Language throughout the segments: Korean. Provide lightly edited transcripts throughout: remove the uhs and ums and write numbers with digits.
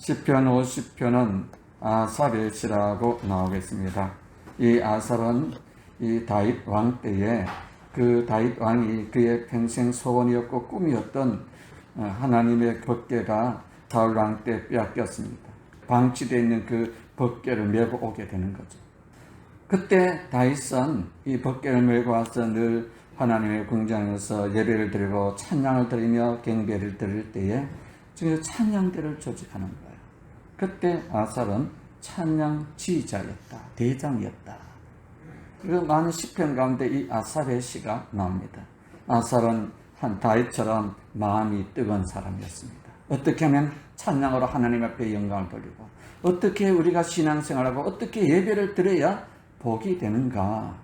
시편 50편은 아삽의 시라고 나오겠습니다. 이 아삽은 이 다윗 왕 때에 그 다윗 왕이 그의 평생 소원이었고 꿈이었던 하나님의 법궤가 사울 왕 때 빼앗겼습니다. 방치되어 있는 그 법궤를 메고 오게 되는 거죠. 그때 다윗은 이 법궤를 메고 와서 늘 하나님의 궁전에서 예배를 드리고 찬양을 드리며 경배를 드릴 때에 지금 찬양대를 조직하는 거예요. 그때 아삽은 찬양 지휘자였다, 대장이었다. 그리고 많은 시편 가운데 이 아삽의 시가 나옵니다. 아삽은 한 다윗처럼 마음이 뜨거운 사람이었습니다. 어떻게 하면 찬양으로 하나님 앞에 영광을 돌리고, 어떻게 우리가 신앙생활하고 어떻게 예배를 드려야 복이 되는가.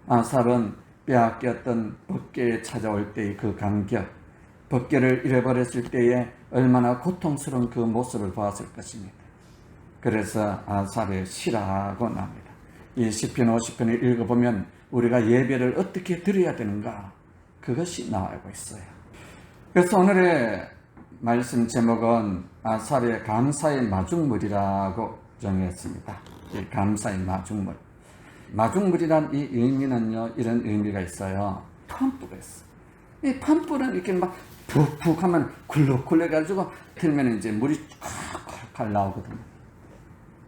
아삽은 빼앗겼던 법궤에 찾아올 때의 그 감격, 법궤를 잃어버렸을 때에 얼마나 고통스러운 그 모습을 보았을 것입니다. 그래서 아삽의 시라고 나옵니다. 이 시편 50편을 읽어보면 우리가 예배를 어떻게 드려야 되는가, 그것이 나오고 있어요. 그래서 오늘의 말씀 제목은 아삽의 감사의 마중물이라고 정했습니다. 이 감사의 마중물. 마중물이란 이 의미는요, 이런 의미가 있어요. 펌프가 있어요. 이 펌프는 이렇게 막 푹푹 하면 굴럭굴럭해가지고 틀면 이제 물이 콸콸콸 나오거든요.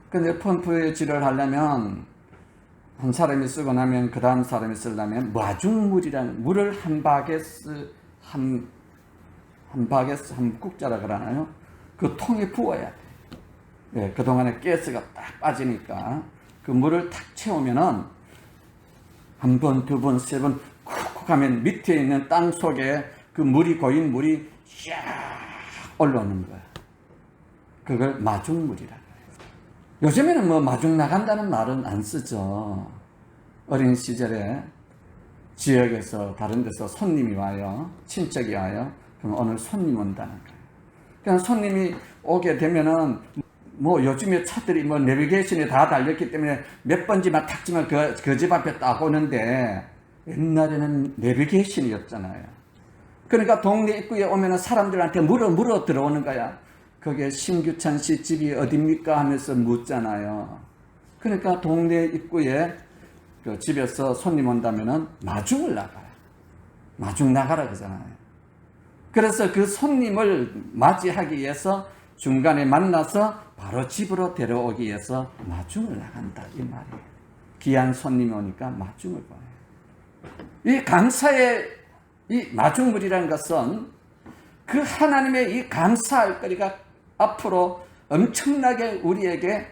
근데 펌프에 질을 하려면 한 사람이 쓰고 나면 그 다음 사람이 쓰려면 마중물이라는, 물을 한 바게스 한 국자라 그러나요? 그 통에 부어야 돼. 네, 그동안에 가스가 딱 빠지니까 그 물을 탁 채우면은 한 번, 두 번, 세 번 쿡쿡 하면 밑에 있는 땅 속에 그 물이 고인 물이 쫙 올라오는 거야. 그걸 마중물이라 그래요. 요즘에는 뭐 마중 나간다는 말은 안 쓰죠. 어린 시절에 지역에서 다른 데서 손님이 와요. 친척이 와요. 그럼 오늘 손님 온다는 거예요. 그냥 손님이 오게 되면은 뭐 요즘에 차들이 뭐 내비게이션에 다 달렸기 때문에 몇 번지만 탁 치면 그 집 앞에 딱 오는데, 옛날에는 내비게이션이었잖아요. 그러니까 동네 입구에 오면은 사람들한테 물어 들어오는 거야. 거기에 심규찬 씨 집이 어딥니까 하면서 묻잖아요. 그러니까 동네 입구에 그 집에서 손님 온다면은 마중을 나가요. 마중 나가라 그러잖아요. 그래서 그 손님을 맞이하기 위해서 중간에 만나서 바로 집으로 데려오기 위해서 마중을 나간다, 이 말이에요. 귀한 손님이 오니까 마중을 보내요. 이 감사의 이 마중물이라는 것은 그 하나님의 이 감사할 거리가 앞으로 엄청나게 우리에게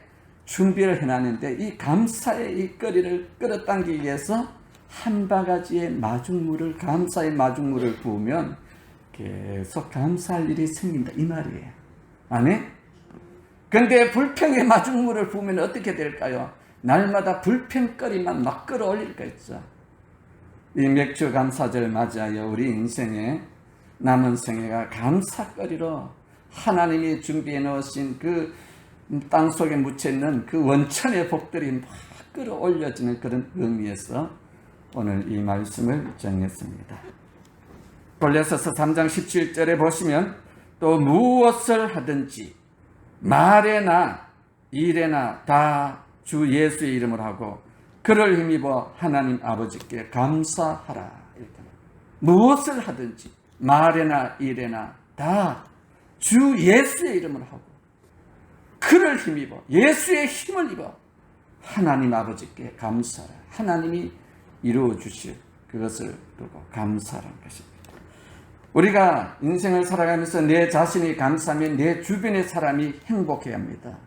준비를 해놨는데, 이 감사의 이 거리를 끌어당기기 위해서 한 바가지의 마중물을, 감사의 마중물을 부으면 계속 감사할 일이 생긴다, 이 말이에요. 아멘? 근데 불평의 마중물을 부으면 어떻게 될까요? 날마다 불평거리만 막 끌어올릴 거 있죠. 이 맥주 감사절 맞이하여 우리 인생에 남은 생애가 감사거리로 하나님이 준비해 놓으신 그 땅속에 묻혀있는 그 원천의 복들이 막 끌어올려지는 그런 의미에서 오늘 이 말씀을 정했습니다. 골로새서 3장 17절에 보시면, 또 무엇을 하든지 말에나 일에나 다 주 예수의 이름을 하고 그를 힘입어 하나님 아버지께 감사하라. 무엇을 하든지 말에나 일에나 다 주 예수의 이름을 하고 그를 힘입어, 예수의 힘을 입어 하나님 아버지께 감사하라. 하나님이 이루어 주실 그것을 두고 감사하라는 것입니다. 우리가 인생을 살아가면서 내 자신이 감사하면 내 주변의 사람이 행복해야 합니다.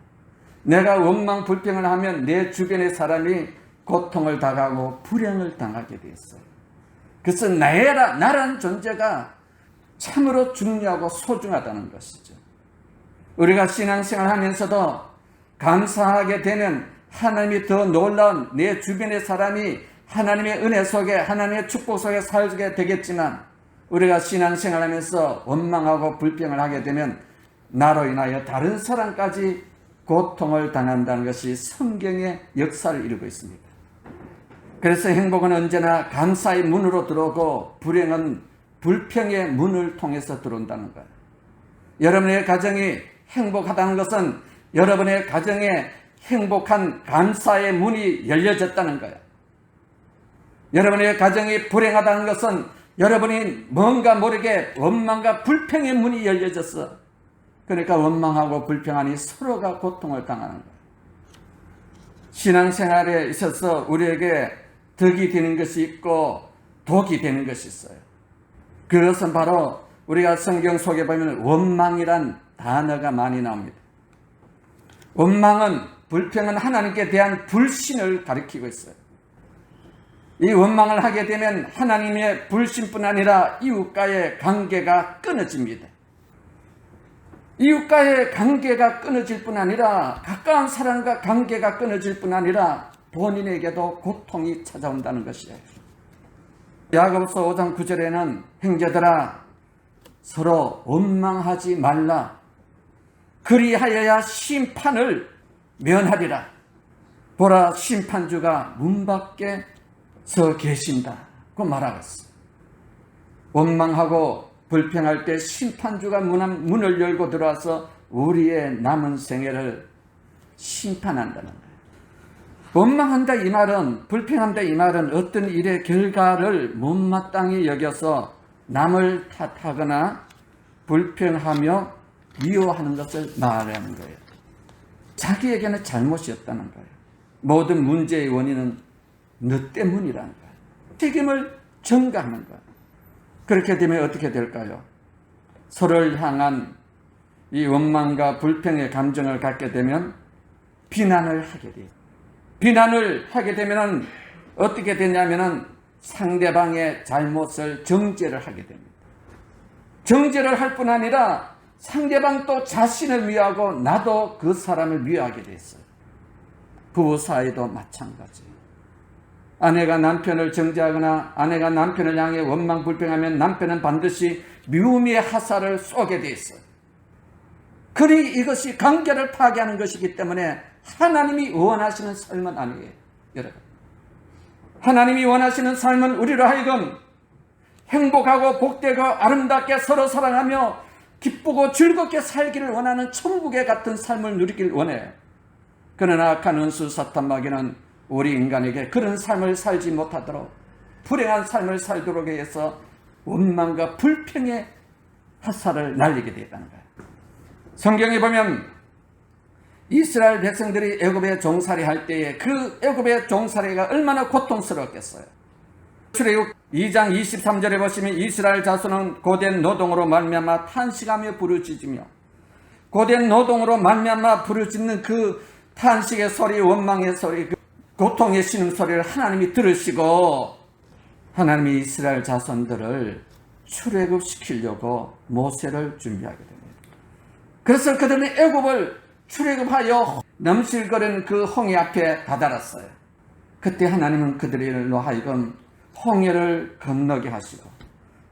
내가 원망 불평을 하면 내 주변의 사람이 고통을 당하고 불행을 당하게 되었어요. 그래서 나라는 존재가 참으로 중요하고 소중하다는 것이죠. 우리가 신앙생활 하면서도 감사하게 되면 하나님이 더 놀라운, 내 주변의 사람이 하나님의 은혜 속에, 하나님의 축복 속에 살게 되겠지만, 우리가 신앙생활하면서 원망하고 불평을 하게 되면 나로 인하여 다른 사람까지 고통을 당한다는 것이 성경의 역사를 이루고 있습니다. 그래서 행복은 언제나 감사의 문으로 들어오고 불행은 불평의 문을 통해서 들어온다는 거예요. 여러분의 가정이 행복하다는 것은 여러분의 가정에 행복한 감사의 문이 열려졌다는 거예요. 여러분의 가정이 불행하다는 것은 여러분이 뭔가 모르게 원망과 불평의 문이 열려졌어. 그러니까 원망하고 불평하니 서로가 고통을 당하는 거예요. 신앙생활에 있어서 우리에게 덕이 되는 것이 있고 독이 되는 것이 있어요. 그것은 바로 우리가 성경 속에 보면 원망이란 단어가 많이 나옵니다. 원망은, 불평은 하나님께 대한 불신을 가리키고 있어요. 이 원망을 하게 되면 하나님의 불신뿐 아니라 이웃과의 관계가 끊어집니다. 이웃과의 관계가 끊어질 뿐 아니라 가까운 사람과 관계가 끊어질 뿐 아니라 본인에게도 고통이 찾아온다는 것이에요. 야고보서 5장 9절에는 형제들아 서로 원망하지 말라. 그리하여야 심판을 면하리라. 보라 심판주가 문 밖에 서 계신다고 말하고 있어요. 원망하고 불평할 때 심판주가 문을 열고 들어와서 우리의 남은 생애를 심판한다는 거예요. 원망한다 이 말은, 불평한다 이 말은 어떤 일의 결과를 못마땅히 여겨서 남을 탓하거나 불평하며 미워하는 것을 말하는 거예요. 자기에게는 잘못이 없다는 거예요. 모든 문제의 원인은 너 때문이라는 거예요. 책임을 전가하는 거예요. 그렇게 되면 어떻게 될까요? 서로를 향한 이 원망과 불평의 감정을 갖게 되면 비난을 하게 돼요. 비난을 하게 되면 어떻게 되냐면은 상대방의 잘못을 정죄를 하게 됩니다. 정죄를 할 뿐 아니라 상대방 또 자신을 미워하고 나도 그 사람을 미워하게 됐어요. 부부 사이도 마찬가지예요. 아내가 남편을 정죄하거나 아내가 남편을 향해 원망 불평하면 남편은 반드시 미움의 화살을 쏘게 돼 있어요. 그리 이것이 관계를 파괴하는 것이기 때문에 하나님이 원하시는 삶은 아니에요. 여러분, 하나님이 원하시는 삶은 우리로 하여금 행복하고 복되고 아름답게 서로 사랑하며 기쁘고 즐겁게 살기를 원하는 천국의 같은 삶을 누리길 원해요. 그러나 악한 원수 사탄 마귀는 우리 인간에게 그런 삶을 살지 못하도록 불행한 삶을 살도록 해서 원망과 불평의 화살을 날리게 되었다는 거예요. 성경에 보면 이스라엘 백성들이 애굽에 종살이 할 때에 그 애굽의 종살이가 얼마나 고통스러웠겠어요. 출애굽 2장 23절에 보시면 이스라엘 자손은 고된 노동으로 말미암아 탄식하며 부르짖으며, 고된 노동으로 말미암아 부르짖는 그 탄식의 소리, 원망의 소리, 그 고통의 신음소리를 하나님이 들으시고 하나님이 이스라엘 자손들을 출애굽시키려고 모세를 준비하게 됩니다. 그래서 그들은 애굽을 출애굽하여 넘실거리는 그 홍해 앞에 다다랐어요. 그때 하나님은 그들로 하여금 홍해를 건너게 하시고,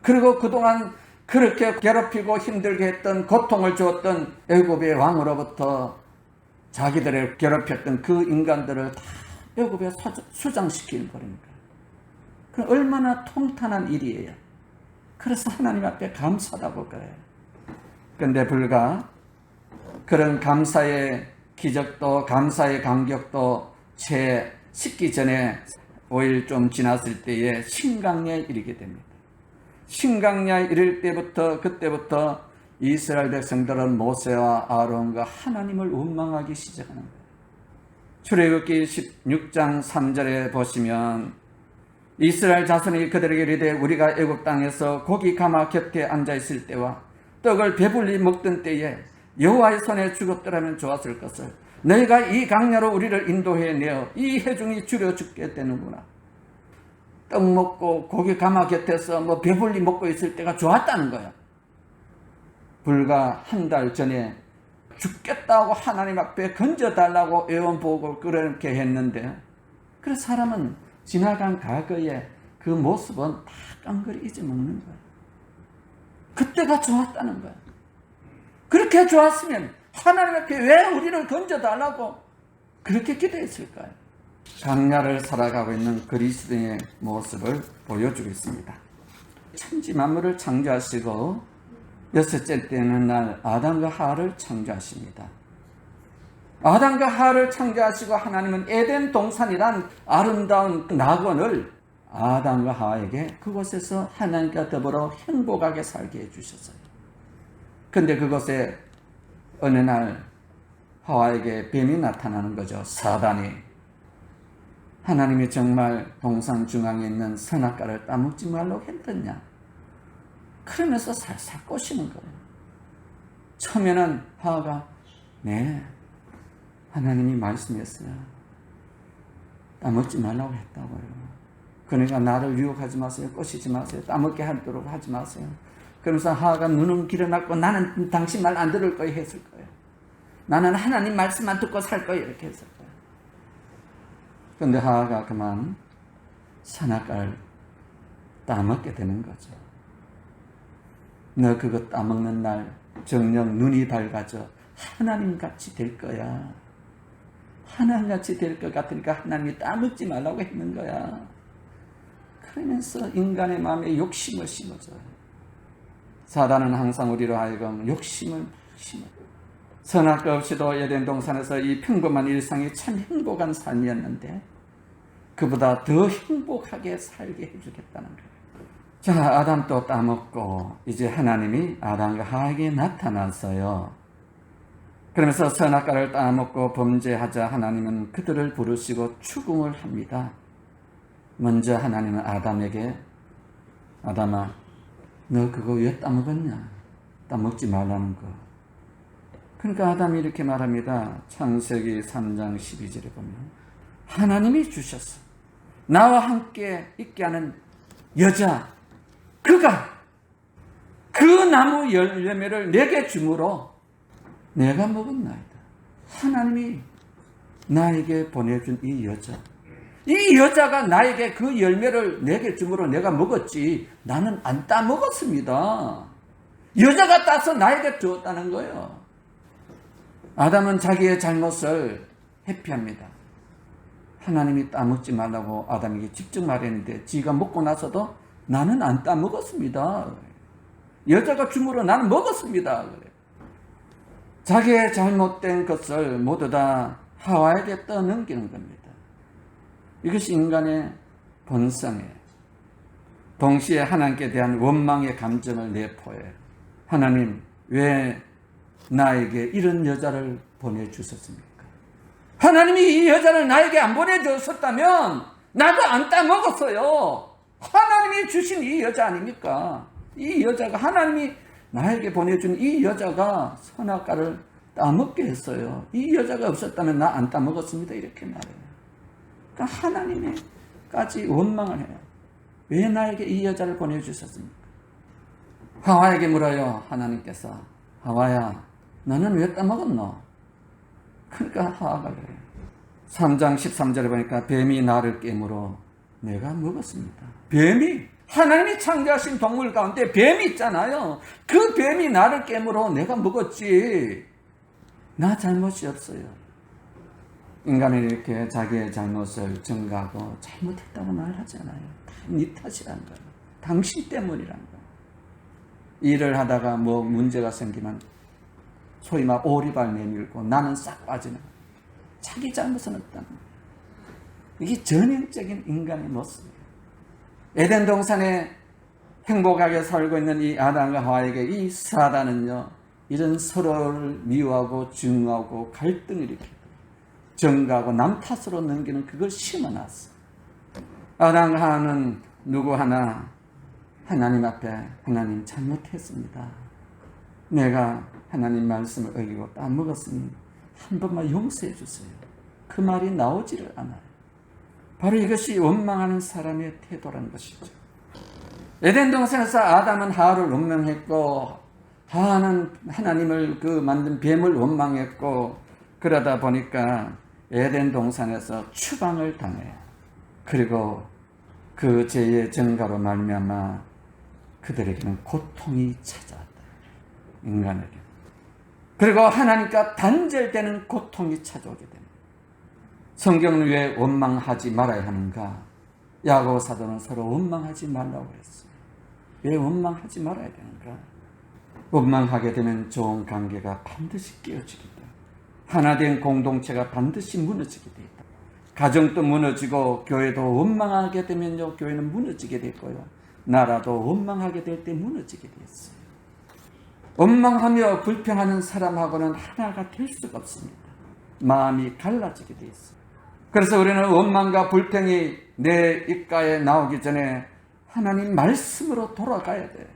그리고 그동안 그렇게 괴롭히고 힘들게 했던, 고통을 주었던 애굽의 왕으로부터 자기들을 괴롭혔던 그 인간들을 다 애굽에 수장시키는 거니까. 그 얼마나 통탄한 일이에요. 그래서 하나님 앞에 감사하다고 그래요. 그런데 불과 그런 감사의 기적도, 감사의 감격도 채 식기 전에 5일 좀 지났을 때에 신강야에 이르게 됩니다. 신강야에 이를 때부터, 그때부터 이스라엘 백성들은 모세와 아론과 하나님을 원망하기 시작하는 거예요. 출애굽기 16장 3절에 보시면 이스라엘 자손이 그들에게 이르되 우리가 애굽 땅에서 고기 가마 곁에 앉아 있을 때와 떡을 배불리 먹던 때에 여호와의 손에 죽었더라면 좋았을 것을, 너희가 이 강야로 우리를 인도해 내어 이 해중이 줄여 죽게 되는구나. 떡 먹고 고기 가마 곁에서 배불리 먹고 있을 때가 좋았다는 거야. 불과 한 달 전에 죽겠다고 하나님 앞에 건져달라고 애원복을 그렇게 했는데, 그래서 사람은 지나간 과거의 그 모습은 다 깡그리 잊어먹는 거야. 그때가 좋았다는 거야. 그렇게 좋았으면 하나님 앞에 왜 우리를 건져달라고 그렇게 기도했을까요? 강야를 살아가고 있는 그리스도의 모습을 보여주고 있습니다. 천지 만물을 창조하시고 여섯째 때는 날 아담과 하와를 창조하십니다. 아담과 하와를 창조하시고 하나님은 에덴 동산이란 아름다운 낙원을 아담과 하와에게 그곳에서 하나님과 더불어 행복하게 살게 해주셨어요. 근데 그곳에 어느 날 하와에게 뱀이 나타나는 거죠. 사단이. 하나님이 정말 동산 중앙에 있는 선악과를 따먹지 말라고 했더냐. 그러면서 살살 꼬시는 거예요. 처음에는 하와가 네, 하나님이 말씀했어요. 따먹지 말라고 했다고요. 그러니까 나를 유혹하지 마세요. 꼬시지 마세요. 따먹게 하도록 하지 마세요. 그러면서 하와가 눈은 길어놨고 나는 당신 말 안 들을 거예요 했을 거예요. 나는 하나님 말씀만 듣고 살 거예요 이렇게 했을 거예요. 그런데 하와가 그만 선악과를 따먹게 되는 거죠. 너 그거 따먹는 날 정녕 눈이 밝아져 하나님같이 될 거야. 하나님같이 될 것 같으니까 하나님이 따먹지 말라고 했는 거야. 그러면서 인간의 마음에 욕심을 심어줘요. 사단은 항상 우리로 하여금 욕심을 심어요. 선악과 없이도 에덴 동산에서 이 평범한 일상이 참 행복한 삶이었는데 그보다 더 행복하게 살게 해주겠다는 거예요. 자, 아담도 따먹고 이제 하나님이 아담과 하와에게 나타났어요. 그러면서 선악과를 따먹고 범죄하자 하나님은 그들을 부르시고 추궁을 합니다. 먼저 하나님은 아담에게 아담아 너 그거 왜 따먹었냐? 따먹지 말라는 거. 그러니까 아담이 이렇게 말합니다. 창세기 3장 12절에 보면 하나님이 주셨어. 나와 함께 있게 하는 여자 그가 그 나무 열매를 내게 주므로 내가 먹었나이다. 하나님이 나에게 보내준 이 여자가 나에게 그 열매를 내게 주므로 내가 먹었지 나는 안 따먹었습니다. 여자가 따서 나에게 주었다는 거예요. 아담은 자기의 잘못을 회피합니다. 하나님이 따먹지 말라고 아담에게 직접 말했는데 지가 먹고 나서도 나는 안 따먹었습니다. 여자가 주므로 나는 먹었습니다. 자기의 잘못된 것을 모두 다 하와에게 떠넘기는 겁니다. 이것이 인간의 본성이에요. 동시에 하나님께 대한 원망의 감정을 내포해요. 하나님 왜 나에게 이런 여자를 보내주셨습니까? 하나님이 이 여자를 나에게 안 보내주셨다면 나도 안 따먹었어요. 하나님이 주신 이 여자 아닙니까? 이 여자가 하나님이 나에게 보내준 이 여자가 선악과를 따먹게 했어요. 이 여자가 없었다면 나 안 따먹었습니다. 이렇게 말해요. 그러니까 하나님에까지 원망을 해요. 왜 나에게 이 여자를 보내주셨습니까? 하와에게 물어요. 하나님께서 하와야 너는 왜 따먹었노? 그러니까 하와가 그래요. 3장 13절에 보니까 뱀이 나를 깨물어 내가 먹었습니다. 뱀이 하나님이 창조하신 동물 가운데 뱀이 있잖아요. 그 뱀이 나를 깨물어 내가 먹었지 나 잘못이 없어요. 인간은 이렇게 자기의 잘못을 증가하고 잘못했다고 말하잖아요. 다 네 탓이란 거예요. 당신 때문이란 거예요. 일을 하다가 뭐 문제가 생기면 소위 막 오리발 내밀고 나는 싹 빠지는 거예요. 자기 잘못은 없다는 거예요. 이게 전형적인 인간의 모습이에요. 에덴 동산에 행복하게 살고 있는 이 아담과 하와에게 이 사단은요, 이런 서로를 미워하고 증오하고 갈등을 일으키고 정가하고 남 탓으로 넘기는 그걸 심어놨어. 아담과 하와는 누구 하나 하나님 앞에 하나님 잘못했습니다. 내가 하나님 말씀을 어기고 따먹었으니 한 번만 용서해 주세요. 그 말이 나오지를 않아요. 바로 이것이 원망하는 사람의 태도라는 것이죠. 에덴 동산에서 아담은 하와를 원망했고 하와는 하나님을 그 만든 뱀을 원망했고 그러다 보니까 에덴 동산에서 추방을 당해요. 그리고 그 죄의 증가로 말미암아 그들에게는 고통이 찾아왔다. 인간에게. 그리고 하나님과 단절되는 고통이 찾아오게 됩니다. 성경은 왜 원망하지 말아야 하는가? 야고보 사도는 서로 원망하지 말라고 했어요. 왜 원망하지 말아야 되는가? 원망하게 되면 좋은 관계가 반드시 깨어지게 돼. 하나 된 공동체가 반드시 무너지게 돼 있다. 가정도 무너지고 교회도 원망하게 되면요, 교회는 무너지게 될 거예요. 나라도 원망하게 될 때 무너지게 돼 있어요. 원망하며 불평하는 사람하고는 하나가 될 수가 없습니다. 마음이 갈라지게 돼 있어요. 그래서 우리는 원망과 불평이 내 입가에 나오기 전에 하나님 말씀으로 돌아가야 돼.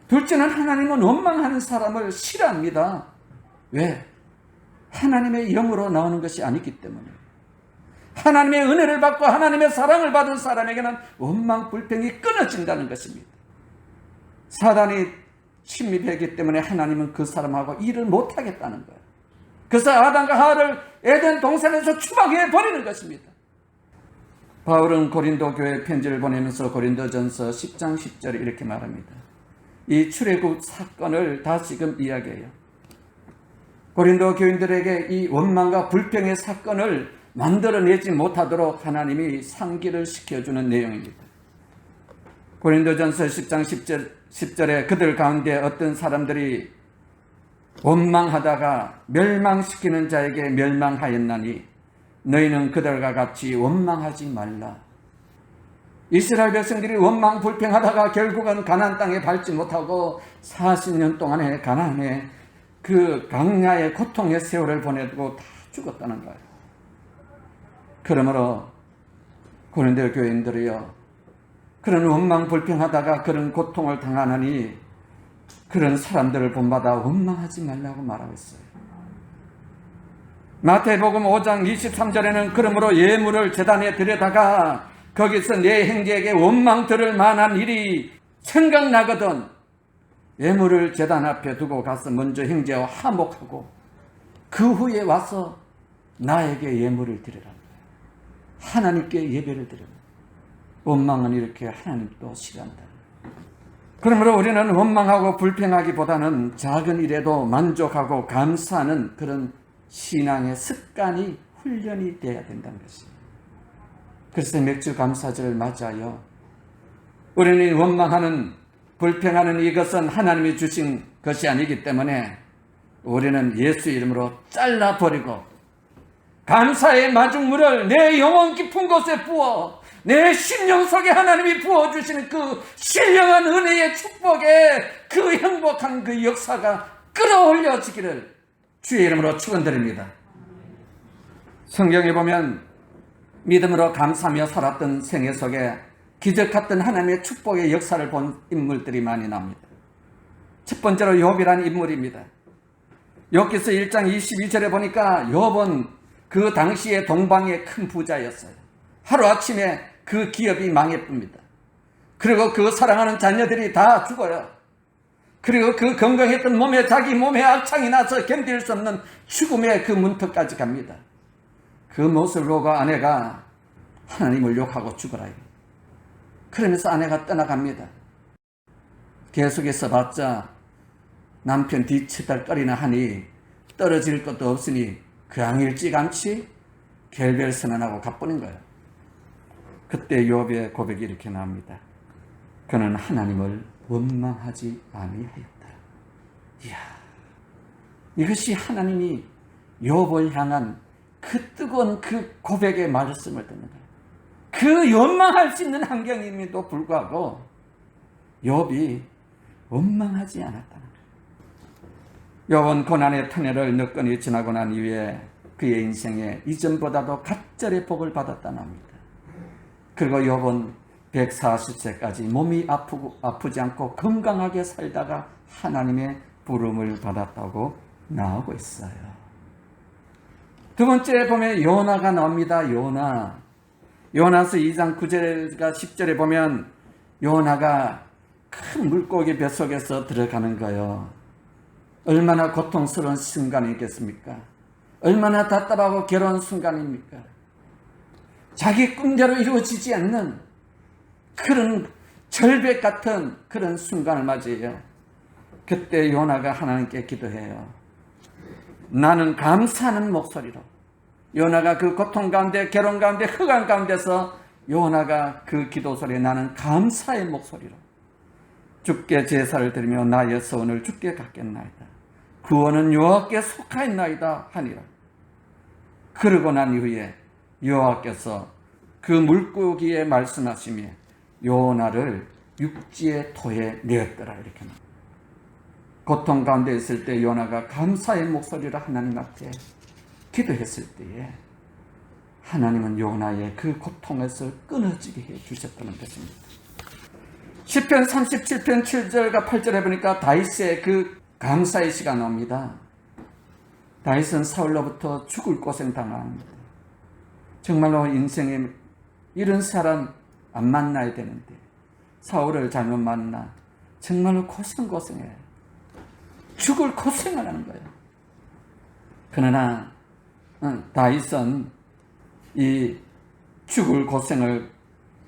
둘째는 하나님은 원망하는 사람을 싫어합니다. 왜? 하나님의 영으로 나오는 것이 아니기 때문에. 하나님의 은혜를 받고 하나님의 사랑을 받은 사람에게는 원망, 불평이 끊어진다는 것입니다. 사단이 침입했기 때문에 하나님은 그 사람하고 일을 못하겠다는 거예요. 그래서 아담과 하와를 에덴 동산에서 추방해 버리는 것입니다. 바울은 고린도 교회에 편지를 보내면서 고린도전서 10장 10절에 이렇게 말합니다. 이 출애굽 사건을 다시금 이야기해요. 고린도 교인들에게 이 원망과 불평의 사건을 만들어내지 못하도록 하나님이 상기를 시켜주는 내용입니다. 고린도전서 10장 10절에 그들 가운데 어떤 사람들이 원망하다가 멸망시키는 자에게 멸망하였나니 너희는 그들과 같이 원망하지 말라. 이스라엘 백성들이 원망 불평하다가 결국은 가나안 땅에 밟지 못하고 40년 동안에 가나안에 그 강야의 고통의 세월을 보내고 다 죽었다는 거예요. 그러므로 고린도 교인들이요, 그런 원망 불평하다가 그런 고통을 당하느니 그런 사람들을 본받아 원망하지 말라고 말하고 있어요. 마태복음 5장 23절에는 그러므로 예물을 제단에 들여다가 거기서 내 형제에게 원망 들을 만한 일이 생각나거든 예물을 제단 앞에 두고 가서 먼저 형제와 화목하고 그 후에 와서 나에게 예물을 드리라. 하나님께 예배를 드리라. 원망은 이렇게 하나님도 싫어한다. 그러므로 우리는 원망하고 불평하기보다는 작은 일에도 만족하고 감사하는 그런 신앙의 습관이 훈련이 되어야 된다는 것입니다. 그래서 맥주 감사절을 맞아요. 우리는 원망하는 불평하는 이것은 하나님이 주신 것이 아니기 때문에 우리는 예수 이름으로 잘라버리고 감사의 마중물을 내 영혼 깊은 곳에 부어 내 심령 속에 하나님이 부어주시는 그 신령한 은혜의 축복에 그 행복한 그 역사가 끌어올려지기를 주의 이름으로 축원드립니다. 성경에 보면 믿음으로 감사하며 살았던 생애 속에 기적 같은 하나님의 축복의 역사를 본 인물들이 많이 나옵니다. 첫 번째로 욥이라는 인물입니다. 욥기서 1장 22절에 보니까 욥은 그 당시에 동방의 큰 부자였어요. 하루아침에 그 기업이 망해쁩니다. 그리고 그 사랑하는 자녀들이 다 죽어요. 그리고 그 건강했던 몸에 자기 몸에 악창이 나서 견딜 수 없는 죽음의 그 문턱까지 갑니다. 그 모습을 보고 아내가 하나님을 욕하고 죽어라. 그러면서 아내가 떠나갑니다. 계속해서 봤자 남편 뒤치달거리나 하니 떨어질 것도 없으니 그양일찌감치 결별선언하고 가버린 거예요. 그때 욥의 고백이 이렇게 나옵니다. 그는 하나님을 원망하지 아니하였다. 이야, 이것이 하나님이 욥을 향한 그 뜨거운 그 고백의 말씀을 듣는 거예요. 그 원망할 수 있는 환경임에도 불구하고 욥이 원망하지 않았다는 거예요. 욥은 고난의 터널을 너끈히 지나고 난 이후에 그의 인생에 이전보다도 갑절의 복을 받았다는 겁니다. 그리고 욥은 140세까지 몸이 아프지 않고 건강하게 살다가 하나님의 부름을 받았다고 나오고 있어요. 두 번째 보면 요나가 나옵니다. 요나서 2장 9절과 10절에 보면 요나가 큰 물고기 뱃속에서 들어가는 거예요. 얼마나 고통스러운 순간이겠습니까? 얼마나 답답하고 괴로운 순간입니까? 자기 꿈대로 이루어지지 않는 그런 절벽 같은 그런 순간을 맞이해요. 그때 요나가 하나님께 기도해요. 나는 감사하는 목소리로. 요나가 그 고통 가운데, 괴로움 가운데, 흑암 가운데서 요나가 그 기도 소리에 나는 감사의 목소리로 주께 제사를 드리며 나의 소원을 주께 갚겠나이다. 구원은 여호와께 속하였나이다 하니라. 그러고 난 이후에 여호와께서 그 물고기에 말씀하시며 요나를 육지의 토에 내었더라 이렇게 말합니다. 고통 가운데 있을 때 요나가 감사의 목소리로 하나님 앞에 기도했을 때에 하나님은 요나의 그 고통에서 끊어지게 해 주셨다는 것입니다. 시편 37편 7절과 8절에 보니까 다윗의 그 감사의 시가 나옵니다. 다윗은 사울로부터 죽을 고생 당합니다. 정말로 인생에 이런 사람 안 만나야 되는데 사울을 잘못 만나 정말로 고생해요. 죽을 고생을 하는 거예요. 그러나 다윗은 이 죽을 고생을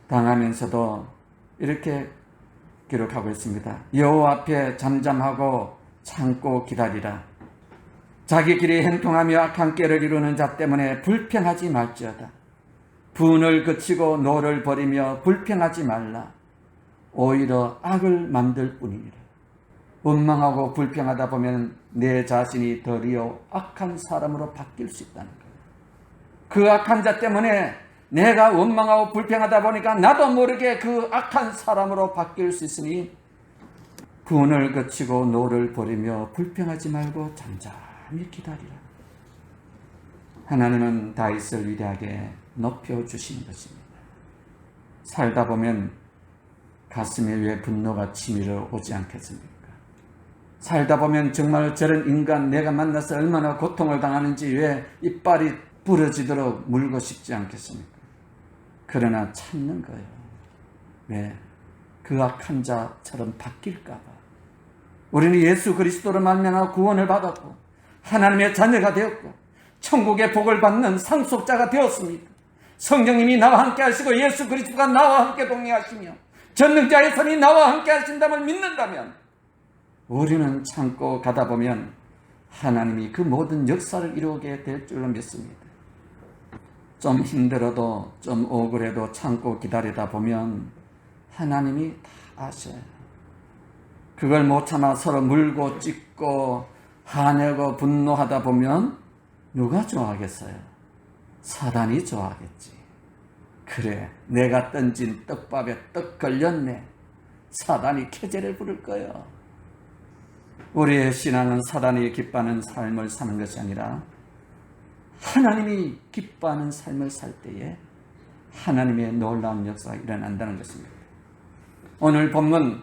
당하면서도 이렇게 기록하고 있습니다. 여호와 앞에 잠잠하고 참고 기다리라. 자기 길에 행통하며 악한 꾀를 이루는 자 때문에 불평하지 말지어다. 분을 그치고 노를 버리며 불평하지 말라. 오히려 악을 만들 뿐이니라. 원망하고 불평하다 보면 내 자신이 더리어 악한 사람으로 바뀔 수 있다는 거예요. 그 악한 자 때문에 내가 원망하고 불평하다 보니까 나도 모르게 그 악한 사람으로 바뀔 수 있으니 분을 그치고 노를 버리며 불평하지 말고 잠잠히 기다리라. 하나님은 다윗을 위대하게 높여주신 것입니다. 살다 보면 가슴에 왜 분노가 치밀어 오지 않겠습니까? 살다 보면 정말 저런 인간 내가 만나서 얼마나 고통을 당하는지 왜 이빨이 부러지도록 물고 싶지 않겠습니까? 그러나 참는 거예요. 왜? 그 악한 자처럼 바뀔까 봐. 우리는 예수 그리스도로 말미암아 구원을 받았고 하나님의 자녀가 되었고 천국의 복을 받는 상속자가 되었습니다. 성령님이 나와 함께 하시고 예수 그리스도가 나와 함께 동행하시며 전능자의 손이 나와 함께 하신다면 믿는다면 우리는 참고 가다 보면 하나님이 그 모든 역사를 이루게 될 줄로 믿습니다. 좀 힘들어도 좀 억울해도 참고 기다리다 보면 하나님이 다 아셔요. 그걸 못 참아 서로 물고 찢고 화내고 분노하다 보면 누가 좋아하겠어요? 사단이 좋아하겠지. 그래, 내가 던진 떡밥에 떡 걸렸네. 사단이 쾌재를 부를 거예요. 우리의 신앙은 사단이 기뻐하는 삶을 사는 것이 아니라 하나님이 기뻐하는 삶을 살 때에 하나님의 놀라운 역사가 일어난다는 것입니다. 오늘 본문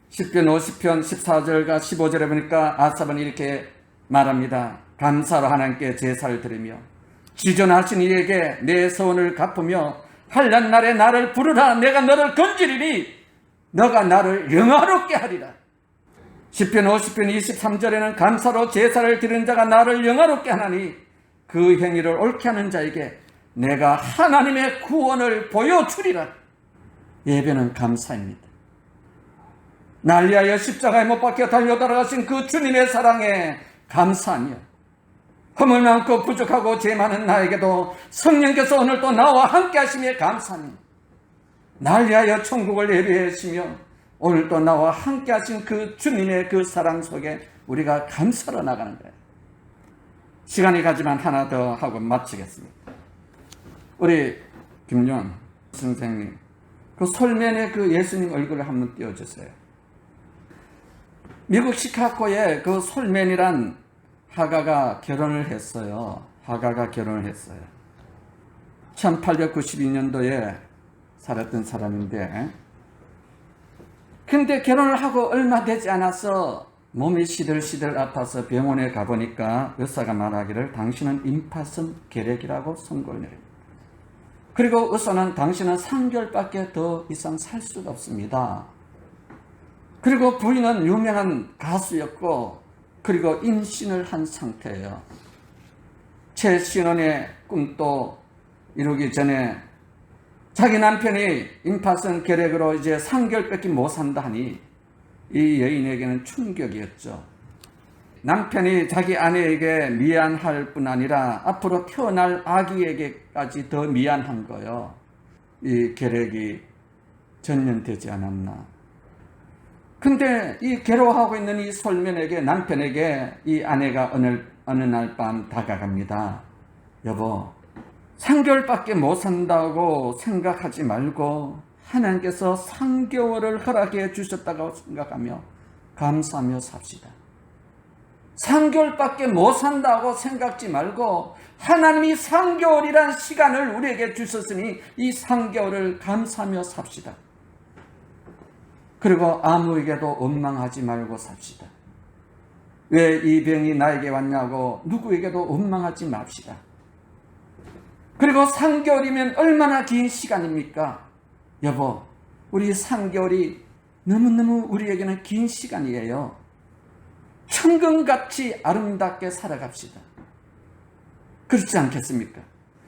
10편 50편 14절과 15절에 보니까 아삽은 이렇게 말합니다. 감사로 하나님께 제사를 드리며 지존하신 이에게 내 소원을 갚으며 환난 날에 나를 부르라. 내가 너를 건지리니 너가 나를 영화롭게 하리라. 시편 50편 23절에는 감사로 제사를 드리는 자가 나를 영화롭게 하나니 그 행위를 옳게 하는 자에게 내가 하나님의 구원을 보여주리라. 예배는 감사입니다. 날 위하여 십자가에 못 박혀 달려 돌아가신 그 주님의 사랑에 감사하며 허물 많고 부족하고 죄 많은 나에게도 성령께서 오늘 또 나와 함께 하심에 감사하며 날 위하여 천국을 예비하시며 오늘 또 나와 함께 하신 그 주님의 그 사랑 속에 우리가 감사로 나가는 거예요. 시간이 가지만 하나 더 하고 마치겠습니다. 우리 김용 선생님, 그 솔면에 그 예수님 얼굴을 한번 띄워주세요. 미국 시카고에 그 솔면이란 하가가 결혼을 했어요. 하가가 결혼을 했어요. 1892년도에 살았던 사람인데, 근데 결혼을 하고 얼마 되지 않아서 몸이 시들시들 아파서 병원에 가보니까 의사가 말하기를 당신은 임파선 결핵이라고 선고를 내립니다. 그리고 의사는 당신은 3개월밖에 더 이상 살 수가 없습니다. 그리고 부인은 유명한 가수였고 그리고 임신을 한 상태예요. 최신혼의 꿈도 이루기 전에 자기 남편이 임파선 결핵으로 이제 3개월밖에 못 산다 하니 이 여인에게는 충격이었죠. 남편이 자기 아내에게 미안할 뿐 아니라 앞으로 태어날 아기에게까지 더 미안한 거예요. 이 결핵이 전염되지 않았나. 근데 이 괴로워하고 있는 이 솔면에게, 남편에게 이 아내가 어느 날 밤 다가갑니다. 여보, 3개월밖에 못 산다고 생각하지 말고 하나님께서 3개월을 허락해 주셨다고 생각하며 감사하며 삽시다. 3개월밖에 못 산다고 생각지 말고 하나님이 3개월이란 시간을 우리에게 주셨으니 이 3개월을 감사하며 삽시다. 그리고 아무에게도 원망하지 말고 삽시다. 왜 이 병이 나에게 왔냐고 누구에게도 원망하지 맙시다. 그리고 3개월이면 얼마나 긴 시간입니까? 여보, 우리 3개월이 너무너무 우리에게는 긴 시간이에요. 천금같이 아름답게 살아갑시다. 그렇지 않겠습니까?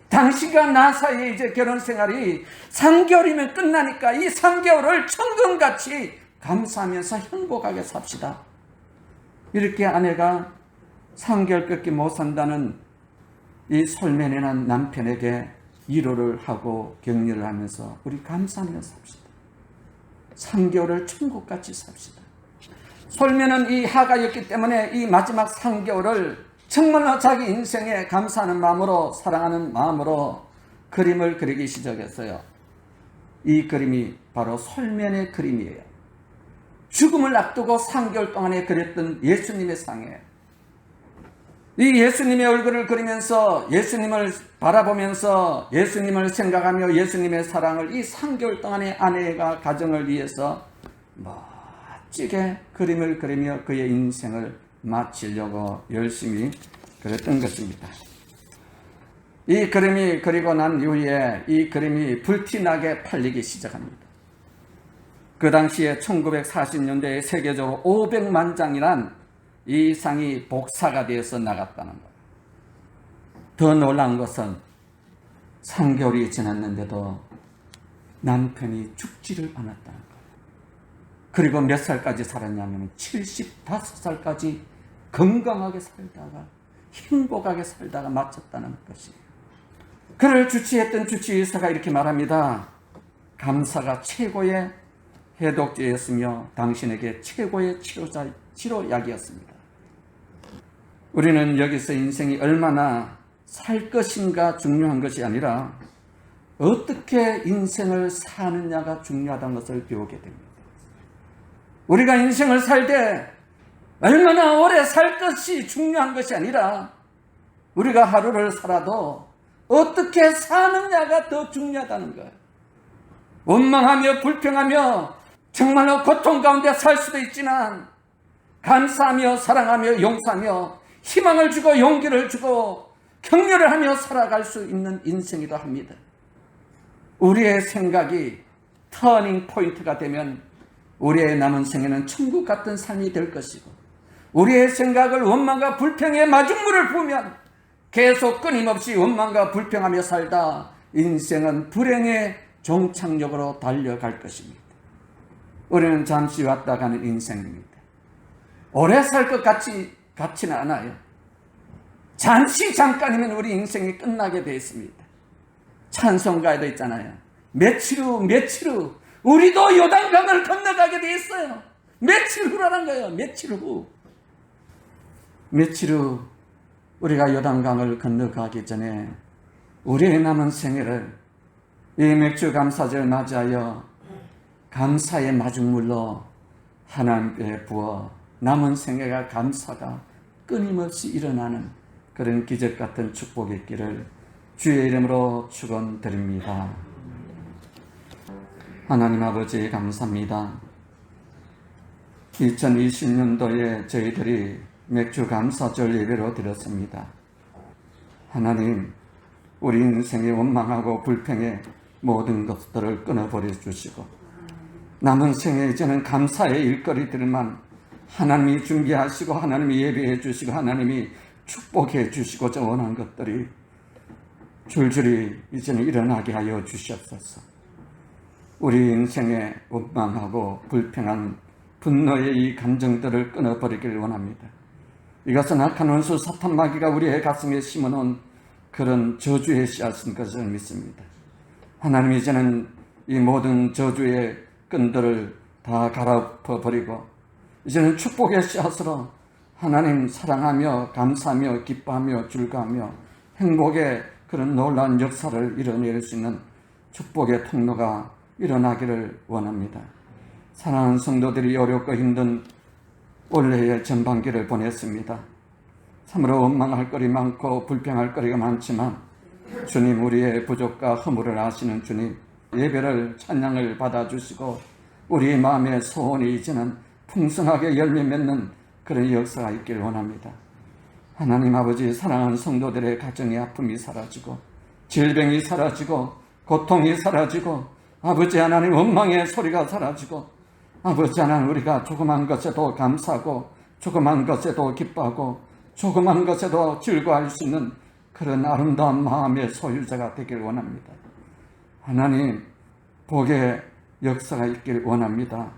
당신과 나 사이에 이제 결혼 생활이 3개월이면 끝나니까 이 3개월을 천금같이 감사하면서 행복하게 삽시다. 이렇게 아내가 3개월밖에 못 산다는 이 솔면에 난 남편에게 위로를 하고 격려를 하면서 우리 감사하며 삽시다. 3개월을 천국같이 삽시다. 솔면은 이 하가였기 때문에 이 마지막 3개월을 정말로 자기 인생에 감사하는 마음으로, 사랑하는 마음으로 그림을 그리기 시작했어요. 이 그림이 바로 솔면의 그림이에요. 죽음을 앞두고 3개월 동안에 그렸던 예수님의 상이에요. 이 예수님의 얼굴을 그리면서, 예수님을 바라보면서, 예수님을 생각하며 예수님의 사랑을 이 3개월 동안의 아내가 가정을 위해서 멋지게 그림을 그리며 그의 인생을 마치려고 열심히 그랬던 것입니다. 이 그림이 그리고 난 이후에 이 그림이 불티나게 팔리기 시작합니다. 그 당시에 1940년대에 세계적으로 500만 장이란 이 상이 복사가 되어서 나갔다는 거예요. 더 놀라운 것은 3개월이 지났는데도 남편이 죽지를 않았다는 거예요. 그리고 몇 살까지 살았냐면 75살까지 건강하게 살다가 행복하게 살다가 마쳤다는 것이에요. 그를 주치했던 주치의사가 이렇게 말합니다. 감사가 최고의 해독제였으며 당신에게 최고의 치료약이었습니다. 우리는 여기서 인생이 얼마나 살 것인가 중요한 것이 아니라 어떻게 인생을 사느냐가 중요하다는 것을 배우게 됩니다. 우리가 인생을 살 때 얼마나 오래 살 것이 중요한 것이 아니라 우리가 하루를 살아도 어떻게 사느냐가 더 중요하다는 거예요. 원망하며 불평하며 정말로 고통 가운데 살 수도 있지만 감사하며 사랑하며 용서하며 희망을 주고 용기를 주고 격려를 하며 살아갈 수 있는 인생이기도 합니다. 우리의 생각이 터닝 포인트가 되면 우리의 남은 생에는 천국 같은 삶이 될 것이고, 우리의 생각을 원망과 불평의 마중물을 부으면 계속 끊임없이 원망과 불평하며 살다 인생은 불행의 종착역으로 달려갈 것입니다. 우리는 잠시 왔다 가는 인생입니다. 오래 살 것 같지는 않아요. 잠깐이면 우리 인생이 끝나게 되어 있습니다. 찬송가에도 있잖아요. 며칠 후 우리도 요단강을 건너가게 되어 있어요. 며칠 후라는 거예요. 며칠 후 우리가 요단강을 건너가기 전에 우리의 남은 생애를 이 맥주 감사절 맞이하여 감사의 마중물로 하나님께 부어 남은 생애가 감사가 끊임없이 일어나는 그런 기적 같은 축복이 있기를 주의 이름으로 축원드립니다. 하나님 아버지 감사합니다. 2020년도에 저희들이 맥주 감사절 예배로 드렸습니다. 하나님, 우리 인생의 원망하고 불평의 모든 것들을 끊어버려 주시고 남은 생에 이제는 감사의 일거리들만 하나님이 준비하시고 하나님이 예배해 주시고 하나님이 축복해 주시고자 원하는 것들이 줄줄이 이제는 일어나게 하여 주시옵소서. 우리 인생에 원망하고 불평한 분노의 이 감정들을 끊어버리길 원합니다. 이것은 악한 원수 사탄 마귀가 우리의 가슴에 심어놓은 그런 저주의 씨앗인 것을 믿습니다. 하나님, 이제는 이 모든 저주의 끈들을 다 갈아엎어버리고 이제는 축복의 씨앗으로 하나님 사랑하며 감사하며 기뻐하며 즐거워하며 행복의 그런 놀라운 역사를 이뤄낼 수 있는 축복의 통로가 일어나기를 원합니다. 사랑하는 성도들이 어렵고 힘든 올해의 전반기를 보냈습니다. 참으로 원망할 거리 많고 불평할 거리가 많지만 주님, 우리의 부족과 허물을 아시는 주님, 예배를 찬양을 받아주시고 우리 마음의 소원이 이제는 풍성하게 열매 맺는 그런 역사가 있길 원합니다. 하나님 아버지, 사랑하는 성도들의 가정의 아픔이 사라지고 질병이 사라지고 고통이 사라지고 아버지 하나님 원망의 소리가 사라지고 아버지 하나님 우리가 조그만 것에도 감사하고 조그만 것에도 기뻐하고 조그만 것에도 즐거워할 수 있는 그런 아름다운 마음의 소유자가 되길 원합니다. 하나님, 복의 역사가 있길 원합니다.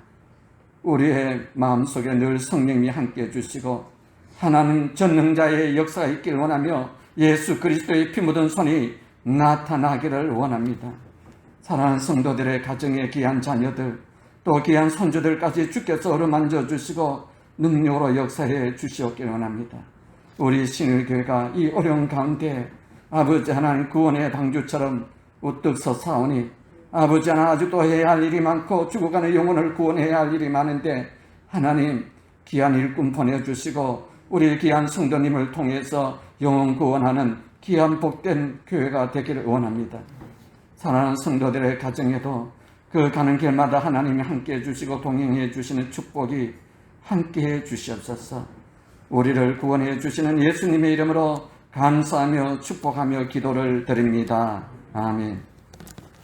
우리의 마음속에 늘 성령님이 함께해 주시고 하나님 전능자의 역사가 있길 원하며 예수 그리스도의 피 묻은 손이 나타나기를 원합니다. 사랑하는 성도들의 가정의 귀한 자녀들 또 귀한 손주들까지 주께서 어루만져 주시고 능력으로 역사해 주시옵길 원합니다. 우리 신일교회가 이 어려운 가운데 아버지 하나님 구원의 방주처럼 우뚝 서사오니 아버지 하나님 아직도 해야 할 일이 많고 죽어가는 영혼을 구원해야 할 일이 많은데 하나님 귀한 일꾼 보내주시고 우리 귀한 성도님을 통해서 영혼 구원하는 귀한 복된 교회가 되기를 원합니다. 사랑하는 성도들의 가정에도 그 가는 길마다 하나님이 함께해 주시고 동행해 주시는 축복이 함께해 주시옵소서. 우리를 구원해 주시는 예수님의 이름으로 감사하며 축복하며 기도를 드립니다. 아멘.